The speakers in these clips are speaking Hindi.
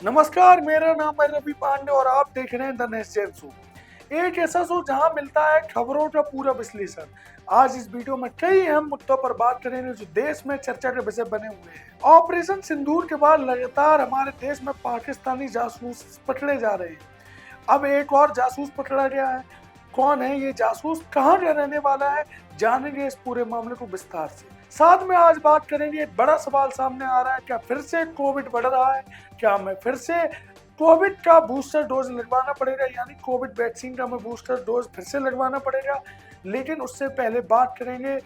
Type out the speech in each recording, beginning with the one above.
नमस्कार, मेरा नाम है रवि पांडे और आप देख रहे हैं द नेक्स्ट जेन शो। एक ऐसा शो जहां मिलता है खबरों का पूरा विश्लेषण। आज इस वीडियो में कई अहम मुद्दों पर बात करेंगे जो देश में चर्चा के विषय बने हुए हैं। ऑपरेशन सिंदूर के बाद लगातार हमारे देश में पाकिस्तानी जासूस पकड़े जा रहे हैं। अब एक और जासूस पकड़ा गया है। कौन है ये जासूस, कहाँ का रहने वाला है, जानेंगे इस पूरे मामले को विस्तार से। साथ में आज बात करेंगे, एक बड़ा सवाल सामने आ रहा है, क्या फिर से कोविड बढ़ रहा है? क्या हमें फिर से कोविड का बूस्टर डोज लगवाना पड़ेगा, यानी कोविड वैक्सीन का हमें बूस्टर डोज फिर से लगवाना पड़ेगा? लेकिन उससे पहले बात करेंगे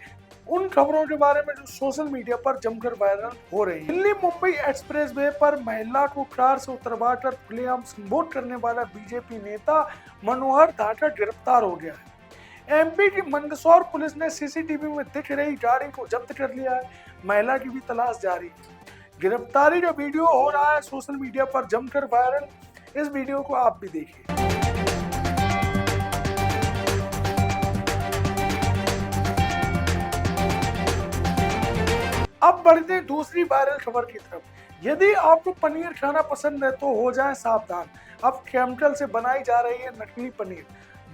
उन खबरों के बारे में जो सोशल मीडिया पर जमकर वायरल हो रही है। दिल्ली मुंबई एक्सप्रेस वे पर महिला को कार से उतरवाकर खुलेआम संबोधित करने वाला बीजेपी नेता मनोहर धाकर गिरफ्तार हो गया है। एमपी की मंदसौर पुलिस ने सीसीटीवी में दिख रही गाड़ी को जब्त कर लिया है। महिला की भी तलाश जारी है। गिरफ्तारी का वीडियो हो रहा है सोशल मीडिया पर जमकर वायरल। इस वीडियो को आप भी देखिए। अब बढ़ते हैं दूसरी वायरल खबर की तरफ। यदि आपको पनीर खाना पसंद है तो हो जाएं सावधान। अब केमिकल से बनाई जा रही है नकली पनीर।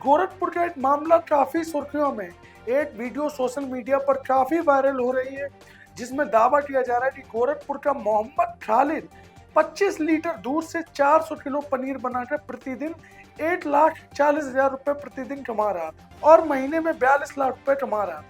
गोरखपुर का एक मामला काफी सुर्खियों में। एक वीडियो सोशल मीडिया पर काफी वायरल हो रही है जिसमें दावा किया जा रहा है कि गोरखपुर का मोहम्मद खालिद 25 लीटर दूध से 400 किलो पनीर बनाकर प्रतिदिन 1,40,000 रुपए प्रतिदिन कमा रहा था और महीने में 42 लाख रुपए कमा रहा था।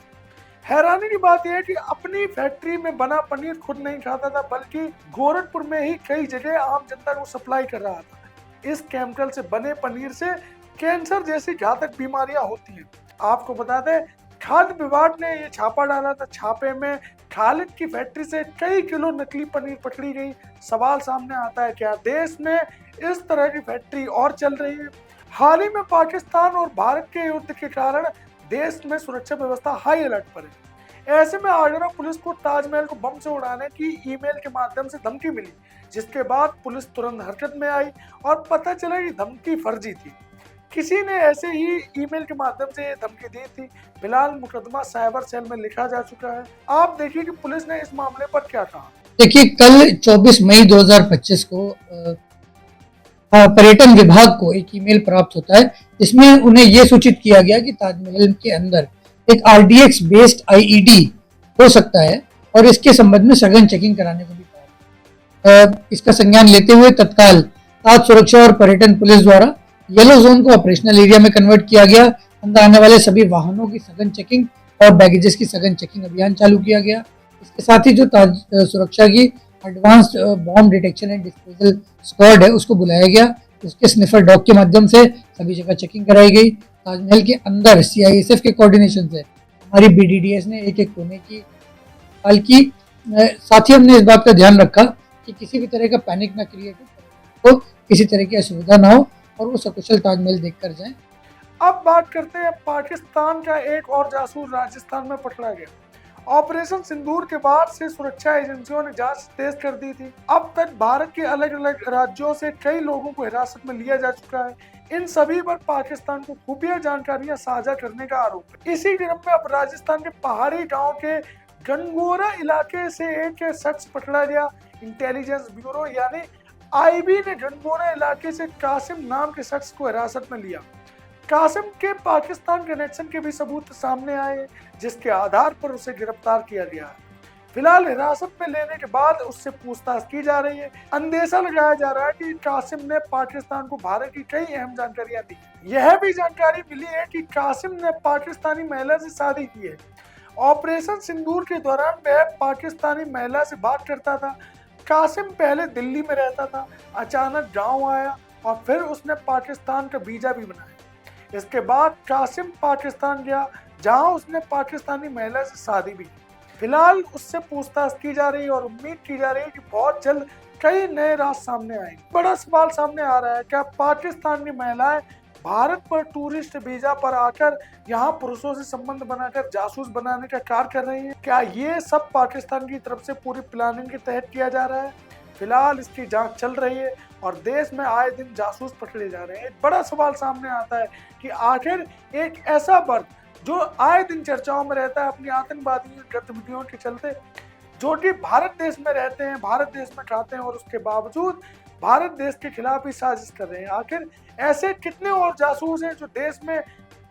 हैरानी की बात यह है कि अपनी फैक्ट्री में बना पनीर खुद नहीं खाता था, बल्कि गोरखपुर में ही कई जगह आम जनता को सप्लाई कर रहा था। इस केमिकल से बने पनीर से कैंसर जैसी घातक बीमारियां होती हैं। आपको बता दें, खाद्य विभाग ने ये छापा डाला था। छापे में खालिद की फैक्ट्री से कई किलो नकली पनीर पकड़ी गई। सवाल सामने आता है, क्या देश में इस तरह की फैक्ट्री और चल रही है? हाल ही में पाकिस्तान और भारत के युद्ध के कारण देश में सुरक्षा व्यवस्था हाई अलर्ट पर है। ऐसे में आगरा पुलिस को ताजमहल को बम से उड़ाने की ईमेल के माध्यम से धमकी मिली, जिसके बाद पुलिस तुरंत हरकत में आई और पता चला कि धमकी फर्जी थी। किसी ने ऐसे ही ईमेल के माध्यम से ये धमकी दी थी। फिलहाल मुकदमा साइबर सेल में लिखा जा चुका है। आप देखिए कि पुलिस ने इस मामले पर क्या कहा। देखिए, कल 24 मई 2025 को पर्यटन विभाग को एक ईमेल प्राप्त होता है जिसमें उन्हें यह सूचित किया गया कि ताजमहल के अंदर एक RDX बेस्ड IED हो सकता है और इसके संबंध में सघन चेकिंग कराने को भी कहा। इसका संज्ञान लेते हुए तत्काल खाद्य सुरक्षा और पर्यटन पुलिस द्वारा येलो जोन को ऑपरेशनल एरिया में कन्वर्ट किया गया। अंदर आने वाले सभी वाहनों की सघन चेकिंग और बैगेजेस की सघन चेकिंग अभियान चालू किया गया। इसके साथ ही जो सुरक्षा की advanced bomb detection and disposal squad है उसको बुलाया गया। उसके स्निफर डॉग के माध्यम से सभी जगह चेकिंग कराई गई। ताजमहल के अंदर CISF के कोऑर्डिनेशन से हमारी BDDS ने एक कोने की हाल की। साथ ही हमने इस बात का ध्यान रखा कि किसी भी तरह का पैनिक ना क्रिएट हो, तो किसी तरह की असुविधा ना हो और वो सकुशल ताजमहल देखकर जाएं। अब बात करते हैं, पाकिस्तान का एक और जासूस राजस्थान में पकड़ा गया। ऑपरेशन सिंदूर के बाद से सुरक्षा एजेंसियों ने जांच तेज कर दी थी। अब तक भारत के अलग अलग राज्यों से कई लोगों को हिरासत में लिया जा चुका है। इन सभी पर पाकिस्तान को खुफिया जानकारियां साझा करने का आरोप है। इसी क्रम में अब राजस्थान के पहाड़ी गांव के गंगोरा इलाके से एक शख्स पकड़ा गया। इंटेलिजेंस ब्यूरो यानी IB ने गंगोरा इलाके से कासिम नाम के शख्स को हिरासत में लिया। कासिम के पाकिस्तान कनेक्शन के भी सबूत सामने आए, जिसके आधार पर उसे गिरफ्तार किया गया है। फिलहाल हिरासत में लेने के बाद उससे पूछताछ की जा रही है। अंदेशा लगाया जा रहा है कि कासिम ने पाकिस्तान को भारत की कई अहम जानकारियां दी। यह भी जानकारी मिली है कि कासिम ने पाकिस्तानी महिला से शादी की है। ऑपरेशन सिंदूर के दौरान वह पाकिस्तानी महिला से बात करता था। कासिम पहले दिल्ली में रहता था, अचानक गांव आया और फिर उसने पाकिस्तान का वीजा भी बनाया। इसके बाद कासिम पाकिस्तान गया, जहां उसने पाकिस्तानी महिला से शादी भी की। फिलहाल उससे पूछताछ की जा रही है और उम्मीद की जा रही है कि बहुत जल्द कई नए राज सामने आएंगे। बड़ा सवाल सामने आ रहा है, क्या पाकिस्तान की महिलाएं भारत पर टूरिस्ट वीजा पर आकर यहाँ पुरुषों से संबंध बनाकर जासूस बनाने का कार्य कर रही है? क्या ये सब पाकिस्तान की तरफ से पूरी प्लानिंग के तहत किया जा रहा है? फिलहाल इसकी जांच चल रही है और देश में आए दिन जासूस पकड़े जा रहे हैं। एक बड़ा सवाल सामने आता है कि आखिर एक ऐसा वर्ग जो आए दिन चर्चाओं में रहता है अपनी आतंकवादी गतिविधियों के चलते, जो कि भारत देश में रहते हैं, भारत देश में खाते हैं और उसके बावजूद भारत देश के खिलाफ ही साजिश कर रहे हैं। आखिर ऐसे कितने और जासूस हैं जो देश में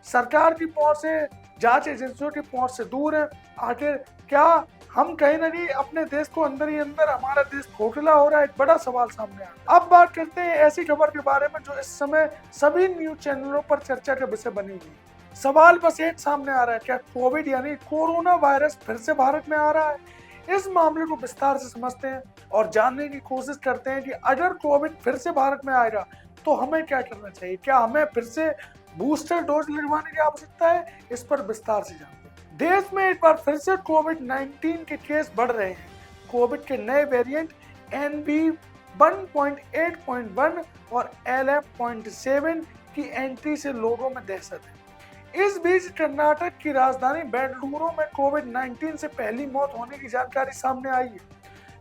सरकार की पहुंच से, जांच एजेंसियों की पहुंच से दूर है? आखिर क्या हम कहीं ना कहीं अपने देश को अंदर ही अंदर हमारा देश खोखला हो रहा है? एक बड़ा सवाल सामने आ रहा है। अब बात करते हैं ऐसी खबर के बारे में जो इस समय सभी न्यूज चैनलों पर चर्चा का विषय बनी हुई है। सवाल बस एक सामने आ रहा है, क्या कोविड यानी कोरोना वायरस फिर से भारत में आ रहा है? इस मामले को विस्तार से समझते हैं और जानने की कोशिश करते हैं कि अगर कोविड फिर से भारत में आएगा तो हमें क्या करना चाहिए। क्या हमें फिर से बूस्टर डोज लगवाने की आवश्यकता है? इस पर विस्तार से जानते हैं। देश में एक बार फिर से कोविड-19 के केस बढ़ रहे हैं। कोविड के नए वेरिएंट NB1.8.1 और LF.7 की एंट्री से लोगों में दहशत है। इस बीच कर्नाटक की राजधानी बेंगलुरु में कोविड-19 से पहली मौत होने की जानकारी सामने आई है।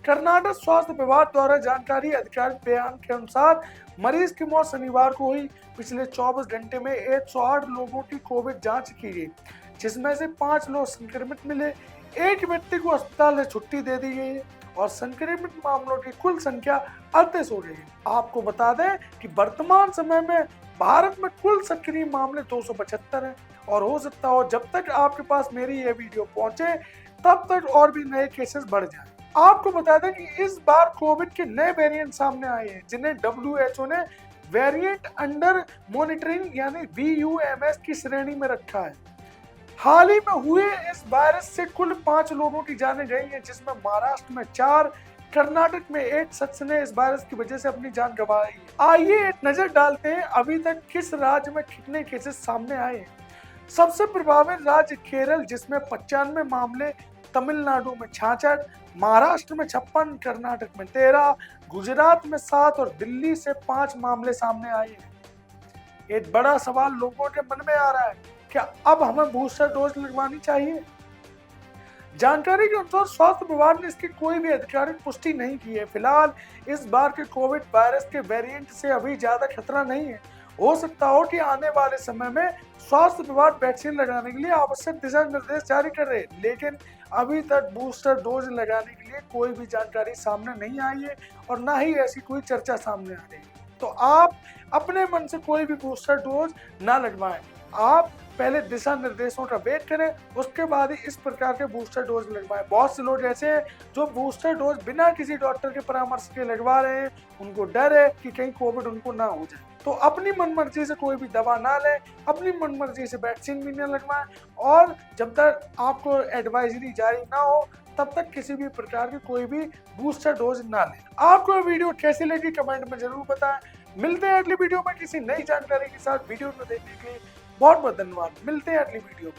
कर्नाटक स्वास्थ्य विभाग द्वारा जानकारी आधिकारिक बयान के अनुसार मरीज की मौत शनिवार को हुई। पिछले 24 घंटे में 108 लोगों की कोविड जांच की गई, जिसमें से 5 लोग संक्रमित मिले। एक व्यक्ति को अस्पताल से छुट्टी दे दी गई है और संक्रमित मामलों की कुल संख्या 38 हो गई है। आपको बता दें कि वर्तमान समय में भारत में कुल सक्रिय मामले 275 हैं और हो सकता हो जब तक आपके पास मेरी ये वीडियो पहुंचे तब तक और भी नए केसेस बढ़ जाएं। आपको बता दें कि इस बार कोविड के नए वेरिएंट सामने आए हैं, जिन्हें WHO ने वेरिएंट अंडर मॉनिटरिंग यानी VUMS की श्रेणी में रखा है। हाल ही में हुए इस वायरस से कुल 5 लोगों की जानें गई हैं, जिसमें महाराष्ट्र में 4, कर्नाटक में एक शख्स ने इस वायरस की वजह से अपनी जान गंवाई है। आइए एक नजर डालते हैं अभी तक किस राज्य में कितने केसेस सामने आए हैं। सबसे प्रभावित राज्य केरल, जिसमें 95 मामले, तमिलनाडु में 66, महाराष्ट्र में 56, कर्नाटक में 13, गुजरात में 7 और दिल्ली से 5 मामले सामने आए हैं। एक बड़ा सवाल लोगों के मन में आ रहा है, क्या अब हमें बूस्टर डोज लगवानी चाहिए? जानकारी के अनुसार स्वास्थ्य विभाग ने इसकी कोई भी आधिकारिक पुष्टि नहीं की है। फिलहाल इस बार के कोविड वायरस के वेरिएंट से अभी ज्यादा खतरा नहीं है। हो सकता हो कि आने वाले समय में स्वास्थ्य विभाग वैक्सीन लगाने के लिए आवश्यक दिशा निर्देश जारी कर रहे, लेकिन अभी तक बूस्टर डोज लगाने के लिए कोई भी जानकारी सामने नहीं आई है और ना ही ऐसी कोई चर्चा सामने आ रही है। तो आप अपने मन से कोई भी बूस्टर डोज ना लगवाएं। आप पहले दिशा निर्देशों का वेट करें, उसके बाद ही इस प्रकार के बूस्टर डोज लगवाएं। बहुत से लोग ऐसे हैं जो बूस्टर डोज बिना किसी डॉक्टर के परामर्श के लगवा रहे हैं। उनको डर है कि कहीं कोविड उनको ना हो जाए। तो अपनी मनमर्जी से कोई भी दवा ना लें, अपनी मनमर्जी से वैक्सीन भी न लगवाएं और जब तक आपको एडवाइजरी जारी ना हो तब तक किसी भी प्रकार की कोई भी बूस्टर डोज ना लें। आपको ये वीडियो कैसी लगी कमेंट में जरूर बताएं। मिलते हैं अगली वीडियो में किसी नई जानकारी के साथ। वीडियो को देखने के लिए बहुत बहुत धन्यवाद। मिलते हैं अगली वीडियो में।